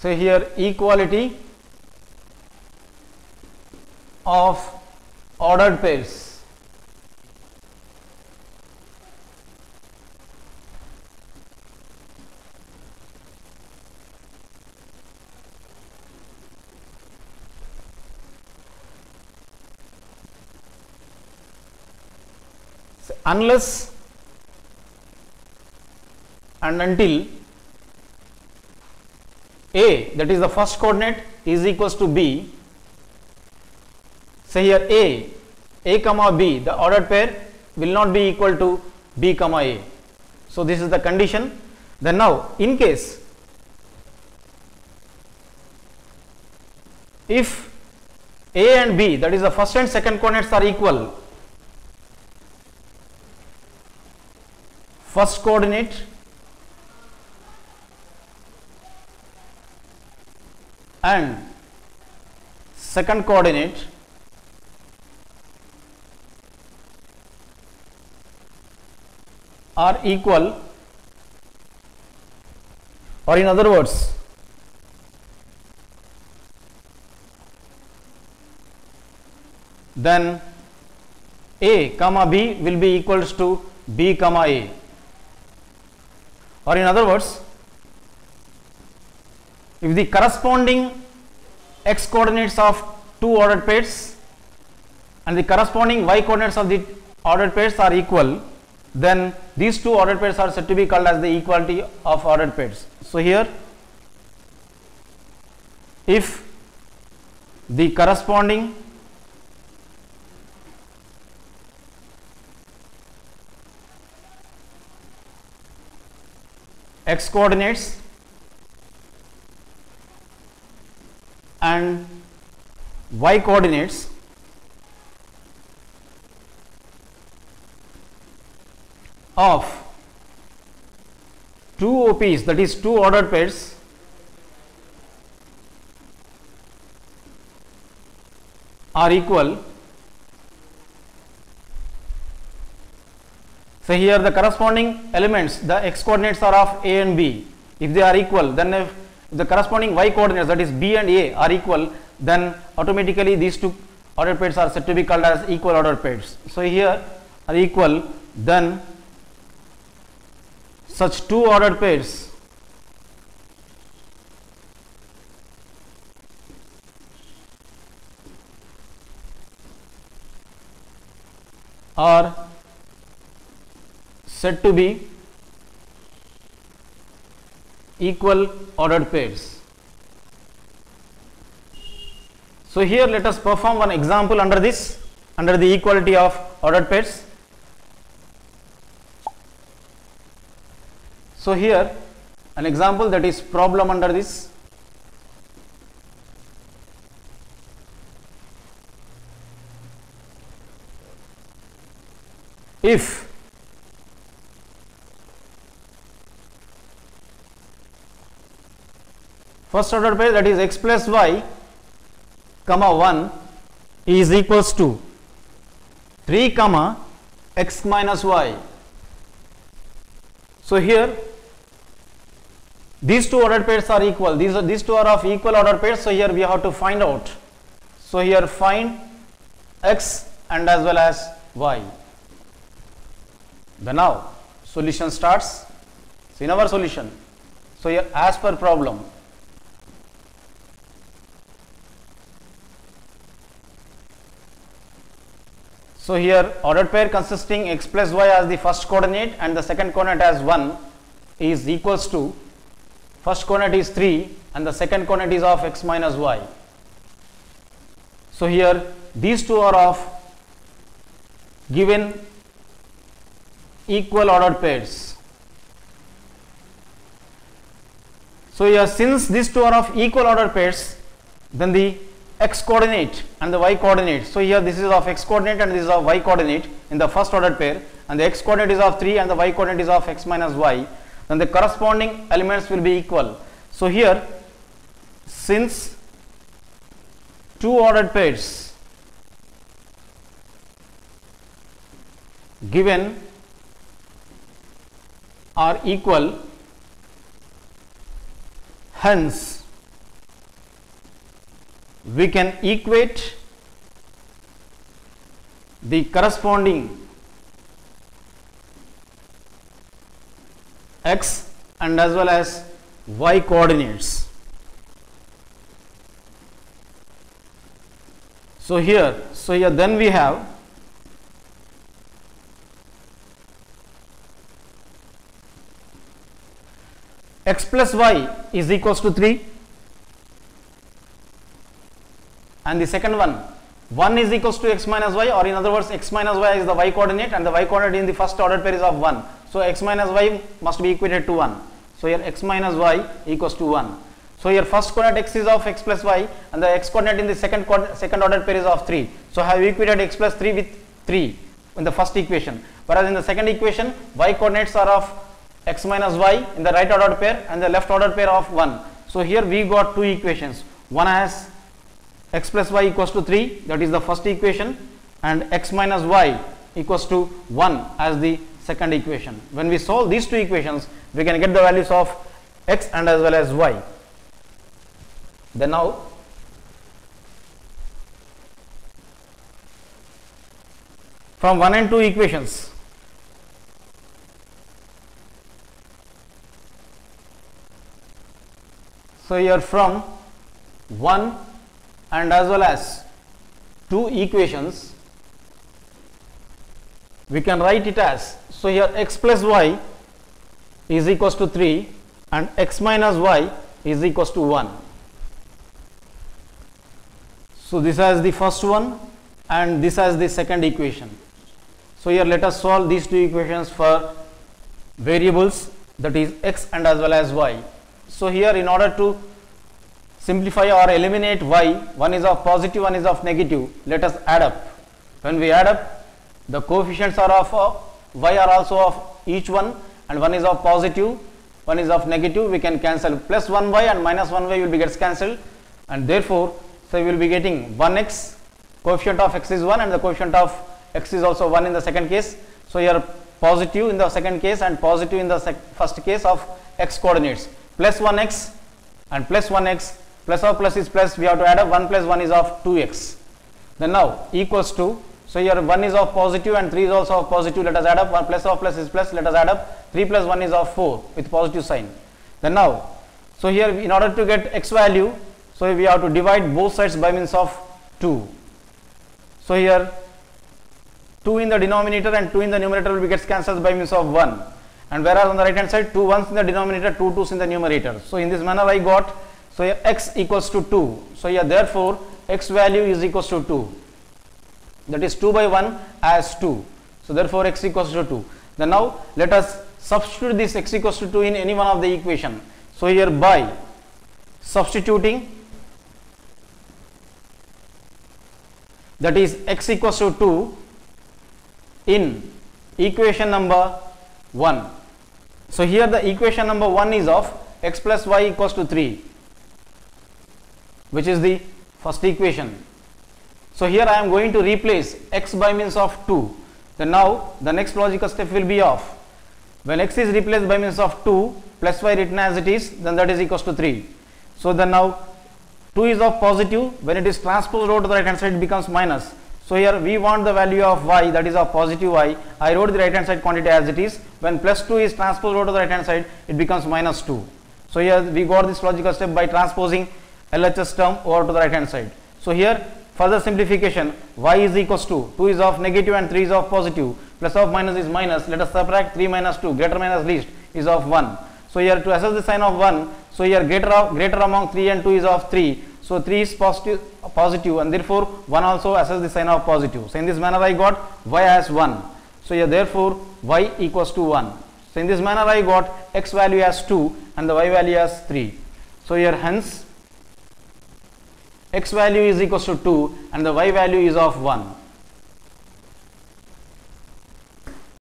So here equality of ordered pairs. So unless and until A, that is the first coordinate, is equals to B. So here A comma B, the ordered pair will not be equal to B comma A. So this is the condition. Then now in case if A and B, that is the first and second coordinates, are equal, first coordinate and second coordinate are equal, or in other words, then A comma B will be equals to B comma A, or in other words, if the corresponding x coordinates of two ordered pairs and the corresponding y coordinates of the ordered pairs are equal, then these two ordered pairs are said to be called as the equality of ordered pairs. So here if the corresponding x coordinates and y coordinates of two OPs, that is two ordered pairs, are equal. So here the corresponding elements, the x coordinates are of A and B. If they are equal, then if the corresponding y coordinates, that is B and A, are equal, then automatically these two ordered pairs are said to be called as equal ordered pairs. So here are equal, then such two ordered pairs are said to be equal ordered pairs. So here let us perform one example under this, under the equality of ordered pairs. So here an example, that is problem under this. If first order pair, that is x plus y comma 1 is equals to 3 comma x minus y. So here these two ordered pairs are equal, these two are of equal ordered pairs, so here we have to find out. So here find x and as well as y. Then now solution starts. So in our solution, so here as per problem, so here ordered pair consisting x plus y as the first coordinate and the second coordinate as 1 is equals to, first coordinate is 3 and the second coordinate is of x minus y. So here these two are of given equal ordered pairs. So here since these two are of equal ordered pairs, then the x coordinate and the y coordinate, so here this is of x coordinate and this is of y coordinate in the first ordered pair, and the x coordinate is of 3 and the y coordinate is of x minus y, then the corresponding elements will be equal. So here since two ordered pairs given are equal, hence we can equate the corresponding x and as well as y coordinates. So here then we have x plus y is equals to 3, and the second one is equals to x minus y, or in other words x minus y is the y coordinate and the y coordinate in the first order pair is of 1. So x minus y must be equated to 1. So here x minus y equals to 1. So here first coordinate x is of x plus y and the x coordinate in the second order pair is of 3. So I have equated x plus 3 with 3 in the first equation, whereas in the second equation y coordinates are of x minus y in the right ordered pair and the left ordered pair of 1. So here we got two equations. One has x plus y equals to 3, that is the first equation, and x minus y equals to 1 as the second equation. When we solve these two equations, we can get the values of x and as well as y. Then now from 1 and 2 equations, so here from 1 and as well as 2 equations, we can write it as, so here x plus y is equals to 3 and x minus y is equals to 1. So this as the first one and this as the second equation. So here let us solve these two equations for variables, that is x and as well as y. So here in order to simplify or eliminate y, one is of positive, one is of negative, let us add up. When we add up, the coefficients are of y are also of each one, and one is of positive, one is of negative. We can cancel plus 1y and minus 1y will be gets cancelled, and therefore so we will be getting 1x, coefficient of x is 1 and the coefficient of x is also 1 in the second case. So here positive in the second case and positive in the first case of x coordinates, plus 1x and plus 1x, plus of plus is plus, we have to add up 1 plus 1 is of 2x. Then now equals to, so here 1 is of positive and 3 is also of positive, let us add up 1 plus of plus is plus, let us add up 3 plus 1 is of 4 with positive sign. Then now, so here in order to get x value, so we have to divide both sides by means of 2. So here 2 in the denominator and 2 in the numerator will be gets cancelled by means of 1, and whereas on the right hand side 2 1s in the denominator, 2 2s in the numerator. So in this manner I got, so here x equals to 2. So here therefore x value is equals to 2, that is 2 by 1 as 2. So therefore x equals to 2. Then now let us substitute this x equals to 2 in any one of the equation. So here by substituting, that is x equals to 2 in equation number 1. So here the equation number 1 is of x plus y equals to 3, which is the first equation. So here I am going to replace x by means of 2. Then now the next logical step will be of, when x is replaced by means of 2 plus y written as it is, then that is equals to 3. So then now 2 is of positive, when it is transposed over to the right hand side it becomes minus. So here we want the value of y, that is of positive y. I wrote the right hand side quantity as it is. When plus 2 is transposed over to the right hand side, it becomes minus 2. So here we got this logical step by transposing LHS term over to the right hand side. So here further simplification, y is equals to 2 is of negative and 3 is of positive, plus of minus is minus, let us subtract 3 minus 2, greater minus least is of 1. So here to assess the sign of 1, so here greater among 3 and 2 is of 3. So 3 is positive and therefore 1 also assess the sign of positive. So in this manner I got y as 1. So here therefore y equals to 1. So in this manner I got x value as 2 and the y value as 3. So here hence x value is equals to 2 and the y value is of 1.